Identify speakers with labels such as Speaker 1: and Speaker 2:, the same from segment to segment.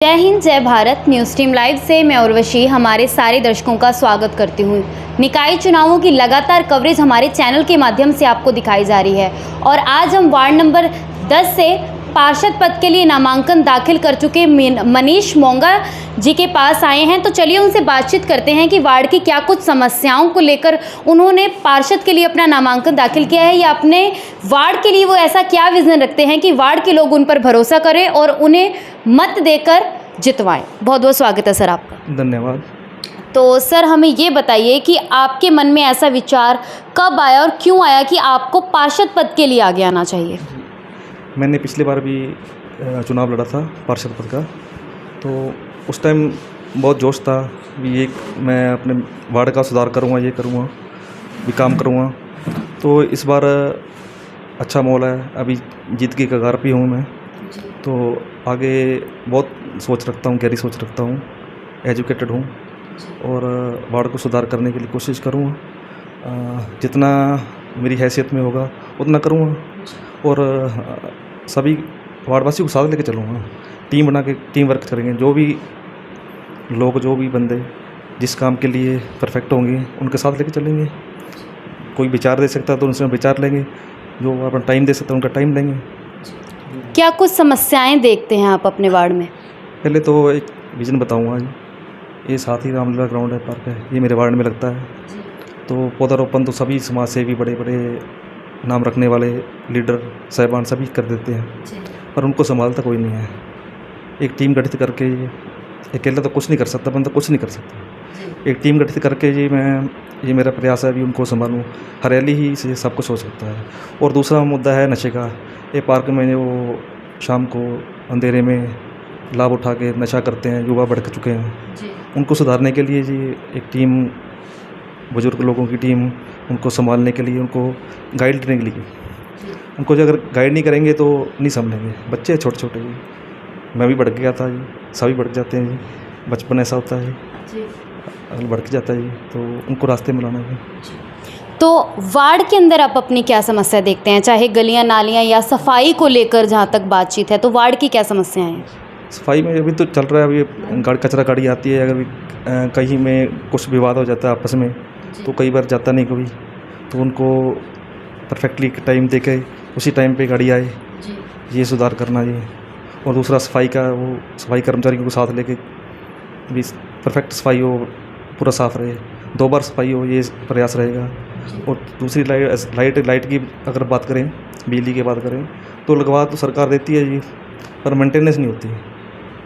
Speaker 1: जय हिंद जय Bharat. News team live से मैं उर्वशी हमारे सारे दर्शकों का स्वागत करती हूँ। निकाय चुनावों की लगातार कवरेज हमारे चैनल के माध्यम से आपको दिखाई जा रही है और आज हम वार्ड नंबर 10 से पार्षद पद के लिए नामांकन दाखिल कर चुके मनीष मोंगा जी के पास आए हैं। तो चलिए उनसे बातचीत करते हैं कि वार्ड की क्या कुछ समस्याओं को लेकर उन्होंने पार्षद के लिए अपना नामांकन दाखिल किया है या अपने वार्ड के लिए वो ऐसा क्या विजन रखते हैं कि वार्ड के लोग उन पर भरोसा करें और उन्हें मत देकर जितवाएं। बहुत बहुत स्वागत है सर आपका।
Speaker 2: धन्यवाद।
Speaker 1: तो सर हमें ये बताइए कि आपके मन में ऐसा विचार कब आया और क्यों आया कि आपको पार्षद पद के लिए आगे आना चाहिए?
Speaker 2: मैंने पिछली बार भी चुनाव लड़ा था पार्षद पद का, तो उस टाइम बहुत जोश था भी मैं अपने वार्ड का सुधार करूँगा, ये करूँगा, भी काम करूँगा। तो इस बार अच्छा माहौल है, अभी जीत की कगार पे हूँ मैं, तो आगे बहुत सोच रखता हूँ, गहरी सोच रखता हूँ, एजुकेटेड हूँ और वार्ड को सुधार करने के लिए कोशिश करूँगा। जितना मेरी हैसियत में होगा उतना करूँगा और सभी वार्डवासी को साथ लेके चलूँगा। टीम बना के टीम वर्क करेंगे। जो भी लोग, जो भी बंदे जिस काम के लिए परफेक्ट होंगे उनके साथ लेके चलेंगे। कोई विचार दे सकता है तो उनसे विचार लेंगे, जो अपना टाइम दे सकता है उनका टाइम देंगे।
Speaker 1: क्या कुछ समस्याएं देखते हैं आप अपने वार्ड में?
Speaker 2: पहले तो एक विज़न बताऊँगा। ये साथ ही रामलीला ग्राउंड है, पार्क है, ये मेरे वार्ड में लगता है। तो पौधारोपण तो सभी समाज सेवी, बड़े बड़े नाम रखने वाले लीडर साहिबान सभी कर देते हैं, पर उनको संभालता कोई नहीं है। एक टीम गठित करके, अकेला तो कुछ नहीं कर सकता, बंदा कुछ नहीं कर सकता। एक टीम गठित करके ये मेरा प्रयास है, अभी उनको संभालूँ। हरियाली ही से सब कुछ हो सकता है। और दूसरा मुद्दा है नशे का। ये पार्क में वो शाम को अंधेरे में लाभ उठा के नशा करते हैं, युवा बढ़ चुके हैं। उनको सुधारने के लिए जी एक टीम, बुजुर्ग लोगों की टीम, उनको संभालने के लिए, उनको गाइड करने के लिए, उनको जो अगर गाइड नहीं करेंगे तो नहीं संभलेंगे। बच्चे छोटे छोटे जी, मैं भी भड़क गया था जी, सभी भड़क जाते हैं जी, बचपन ऐसा होता है जी, अगर भड़क जाता है जी, तो उनको रास्ते में लाना है।
Speaker 1: तो वार्ड के अंदर आप अपनी क्या समस्या देखते हैं, चाहे गलियां नालियां या सफाई को लेकर जहां तक बातचीत है, तो वार्ड की क्या समस्याएं हैं?
Speaker 2: सफाई में अभी तो चल रहा है, अभी कचरा गाड़ी आती है, अगर कहीं में कुछ विवाद हो जाता है आपस में तो कई बार जाता नहीं कोई, तो उनको परफेक्टली टाइम देके उसी टाइम पे गाड़ी आए, ये सुधार करना जी। और दूसरा सफाई का, वो सफाई कर्मचारियों को साथ लेके भी परफेक्ट सफाई हो, पूरा साफ़ रहे, 2 बार सफाई हो, ये प्रयास रहेगा। और दूसरी लाइट की अगर बात करें, बिजली की बात करें, तो लगवा तो सरकार देती है जी, पर मेंटेनेंस नहीं होती।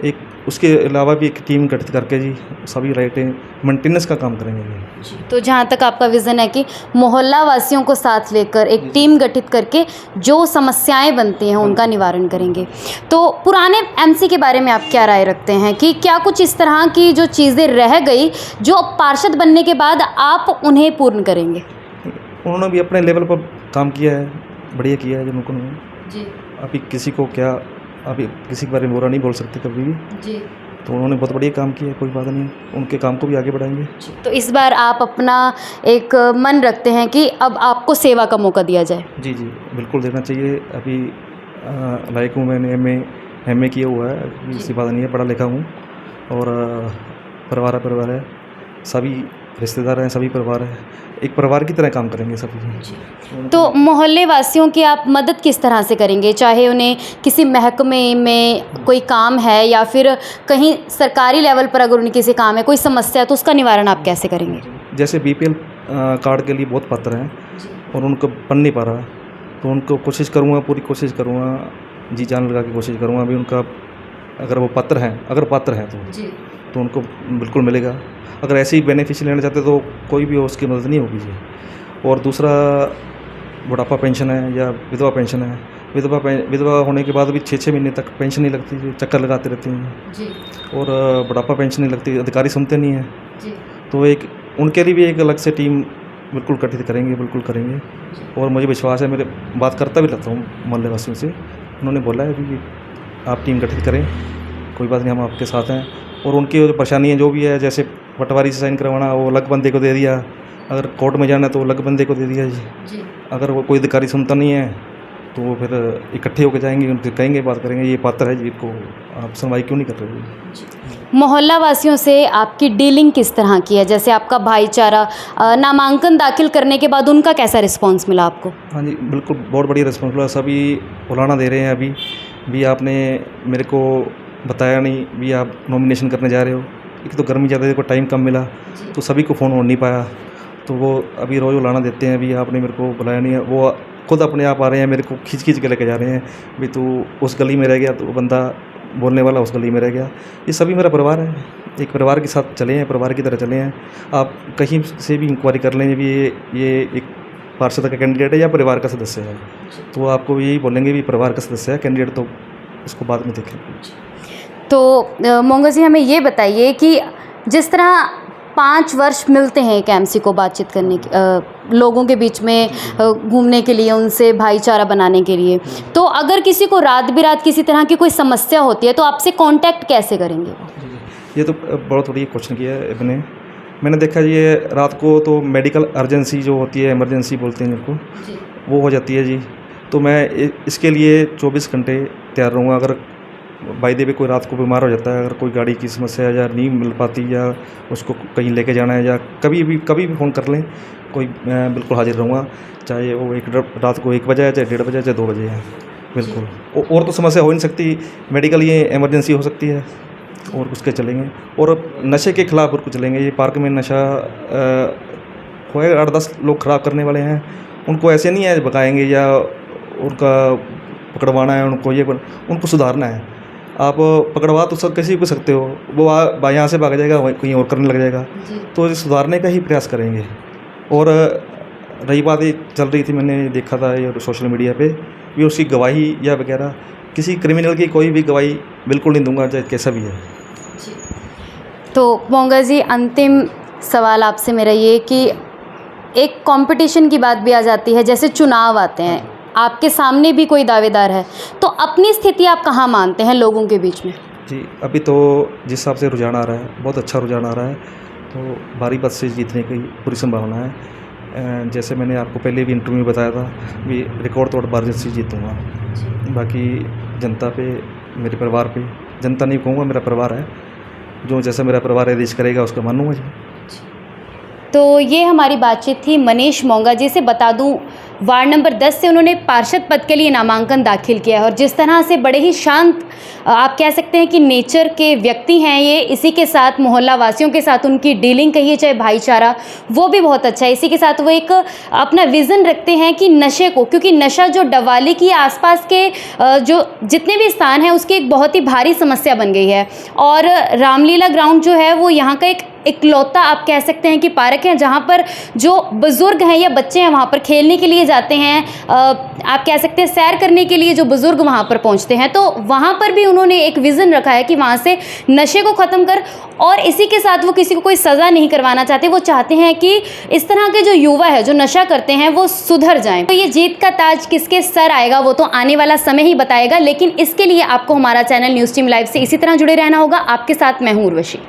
Speaker 2: एक उसके अलावा भी एक टीम गठित करके जी सभी लाइटें मेंटेनेंस का काम करेंगे जी।
Speaker 1: तो जहाँ तक आपका विज़न है कि मोहल्ला वासियों को साथ लेकर एक टीम गठित करके जो समस्याएं बनती हैं उनका निवारण करेंगे। तो पुराने एमसी के बारे में आप क्या राय रखते हैं कि क्या कुछ इस तरह की जो चीज़ें रह गई जो पार्षद बनने के बाद आप उन्हें पूर्ण करेंगे?
Speaker 2: उन्होंने भी अपने लेवल पर काम किया है, बढ़िया किया है। जो जी, अभी किसी को क्या, अभी किसी के बारे में बुरा नहीं बोल सकते कभी भी जी। तो उन्होंने बहुत बढ़िया काम किया है, कोई बात नहीं, उनके काम को भी आगे बढ़ाएंगे।
Speaker 1: तो इस बार आप अपना एक मन रखते हैं कि अब आपको सेवा का मौका दिया जाए? जी
Speaker 2: जी, बिल्कुल देना चाहिए। अभी लायक हूँ, मैंने एम ए किया हुआ है, इसी बात नहीं है, पढ़ा लिखा हूँ और परिवार है, सभी रिश्तेदार हैं, सभी परिवार है, एक परिवार की तरह काम करेंगे सभी।
Speaker 1: तो मोहल्ले वासियों की आप मदद किस तरह से करेंगे, चाहे उन्हें किसी महकमे में कोई काम है या फिर कहीं सरकारी लेवल पर अगर उन्हें किसी काम है, कोई समस्या है, तो उसका निवारण आप कैसे करेंगे?
Speaker 2: जैसे BPL कार्ड के लिए बहुत पात्र हैं और उनको बन नहीं पा रहा, तो उनको कोशिश करूँगा, पूरी कोशिश करूँगा, जी जान लगा के कोशिश करूँगा। अभी उनका अगर वो पात्र हैं तो उनको बिल्कुल मिलेगा। अगर ऐसे ही बेनिफिशियल लेना चाहते तो कोई भी हो, उसकी मदद नहीं होगी जी। और दूसरा बुढ़ापा पेंशन है या विधवा पेंशन है, विधवा होने के बाद भी 6-6 महीने तक पेंशन नहीं लगती जी, चक्कर लगाते रहते हैं जी। और बुढ़ापा पेंशन नहीं लगती, अधिकारी सुनते नहीं हैं जी। तो एक उनके लिए भी एक अलग से टीम बिल्कुल गठित करेंगे, बिल्कुल करेंगे। और मुझे विश्वास है, मेरे बात करता भी रहता हूँ मोहल्ले वासियों से, उन्होंने बोला है कि आप टीम गठित करें, कोई बात नहीं, हम आपके साथ हैं। और उनकी जो परेशानियाँ जो भी है, जैसे पटवारी से साइन करवाना, वो अलग बंदे को दे दिया, अगर कोर्ट में जाना तो अलग बंदे को दे दिया जी। अगर वो कोई अधिकारी सुनता नहीं है तो वो फिर इकट्ठे होकर जाएंगे, उनसे कहेंगे, बात करेंगे ये पात्र है जी, इनको आप सुनवाई क्यों नहीं कर रहे हो।
Speaker 1: मोहल्ला वासियों से आपकी डीलिंग किस तरह की है? जैसे आपका भाईचारा नामांकन दाखिल करने के बाद उनका कैसा रिस्पांस मिला आपको?
Speaker 2: हाँ जी, बिल्कुल बहुत बढ़िया रिस्पॉन्स मिला। सभी उलाना दे रहे हैं। अभी भी आपने मेरे को बताया नहीं भी आप नॉमिनेशन करने जा रहे हो। एक तो गर्मी ज़्यादा, को टाइम कम मिला तो सभी को फ़ोन हो नहीं पाया, तो वो अभी रोज़ उलाना देते हैं। अभी आपने मेरे को बुलाया नहीं है, वो खुद अपने आप आ रहे हैं, मेरे को खींच के लेके जा रहे हैं भी तू उस गली में रह गया, तो बंदा बोलने वाला उस गली में रह गया। ये सभी मेरा परिवार है, एक परिवार के साथ चले हैं, परिवार की तरह चले हैं। आप कहीं से भी इंक्वायरी कर लें भी ये एक पार्षद का कैंडिडेट है या परिवार का सदस्य है, तो आपको यही बोलेंगे भी परिवार का सदस्य है, कैंडिडेट तो इसको बाद में देखें।
Speaker 1: तो मोंगा जी, हमें ये बताइए कि जिस तरह 5 वर्ष मिलते हैं एक एमसी को बातचीत करने के, लोगों के बीच में घूमने के लिए, उनसे भाईचारा बनाने के लिए, तो अगर किसी को रात बिरात किसी तरह की कोई समस्या होती है तो आपसे कांटेक्ट कैसे करेंगे वो?
Speaker 2: ये तो बहुत बड़ी क्वेश्चन किया है मैंने देखा ये रात को तो मेडिकल अर्जेंसी जो होती है, इमरजेंसी बोलते हैं जिनको, वो हो जाती है जी। तो मैं इसके लिए 24 घंटे तैयार रहूँगा। अगर बाई द वे कोई रात को बीमार हो जाता है, अगर कोई गाड़ी की समस्या है या नहीं मिल पाती या उसको कहीं लेके जाना है, या कभी भी फ़ोन कर लें, कोई मैं बिल्कुल हाजिर रहूँगा। चाहे वो रात को 1 बजे है, चाहे 1:30 बजे है, चाहे 2 बजे है, बिल्कुल। और तो समस्या हो नहीं सकती, मेडिकल ये इमरजेंसी हो सकती है, और उसके चलेंगे। और नशे के खिलाफ बिल्कुल चलेंगे। ये पार्क में नशा होएगा, 8-10 लोग ख़राब करने वाले हैं, उनको ऐसे नहीं है भगाएंगे या उनका पकड़वाना है, उनको सुधारना है। आप पकड़वा तो सब किसी को सकते हो, वो यहाँ से भाग जाएगा, कहीं और करने लग जाएगा, तो इसे सुधारने का ही प्रयास करेंगे। और रही बात ये चल रही थी, मैंने देखा था ये सोशल मीडिया पे भी, उसकी गवाही या वगैरह, किसी क्रिमिनल की कोई भी गवाही बिल्कुल नहीं दूंगा, चाहे कैसा भी है।
Speaker 1: तो मोंगा जी, अंतिम सवाल आपसे मेरा ये कि एक कंपटीशन की बात भी आ जाती है, जैसे चुनाव आते हैं, आपके सामने भी कोई दावेदार है, तो अपनी स्थिति आप कहाँ मानते हैं लोगों के बीच में?
Speaker 2: जी, अभी तो जिस हिसाब से रुझान आ रहा है, बहुत अच्छा रुझान आ रहा है, तो भारी मत से जीतने की पूरी संभावना है। जैसे मैंने आपको पहले भी इंटरव्यू में बताया था भी रिकॉर्ड तोड़ मार्जिन से जीतूँगा। बाकी जनता पे, मेरे परिवार पे, जनता नहीं कहूँगा, मेरा परिवार है, जो जैसा मेरा परिवार आदेश करेगा उसका मानूंगा जी।
Speaker 1: तो ये हमारी बातचीत थी मनीष मोंगा जी से। बता दूं, वार्ड नंबर 10 से उन्होंने पार्षद पद के लिए नामांकन दाखिल किया है, और जिस तरह से बड़े ही शांत, आप कह सकते हैं कि नेचर के व्यक्ति हैं ये। इसी के साथ मोहल्ला वासियों के साथ उनकी डीलिंग कहिए चाहे भाईचारा, वो भी बहुत अच्छा है। इसी के साथ वो एक अपना विज़न रखते हैं कि नशे को, क्योंकि नशा जो डवाली की आसपास के जो जितने भी स्थान हैं उसकी एक बहुत ही भारी समस्या बन गई है। और रामलीला ग्राउंड जो है वो यहाँ का एक इकलौता आप कह सकते हैं कि पार्क है, जहाँ पर जो बुज़ुर्ग हैं या बच्चे हैं वहाँ पर खेलने के लिए जाते हैं, आप कह सकते हैं सैर करने के लिए जो बुज़ुर्ग वहाँ पर पहुँचते हैं। तो वहाँ पर भी उन्होंने एक विज़न रखा है कि वहाँ से नशे को ख़त्म कर, और इसी के साथ वो किसी को कोई सज़ा नहीं करवाना चाहते। वो चाहते हैं कि इस तरह के जो युवा है जो नशा करते हैं वो सुधर जाएं। तो ये जीत का ताज किसके सर आएगा वो तो आने वाला समय ही बताएगा, लेकिन इसके लिए आपको हमारा चैनल न्यूज़ टीम लाइव से इसी तरह जुड़े रहना होगा। आपके साथ मैं हूँ उर्वशी।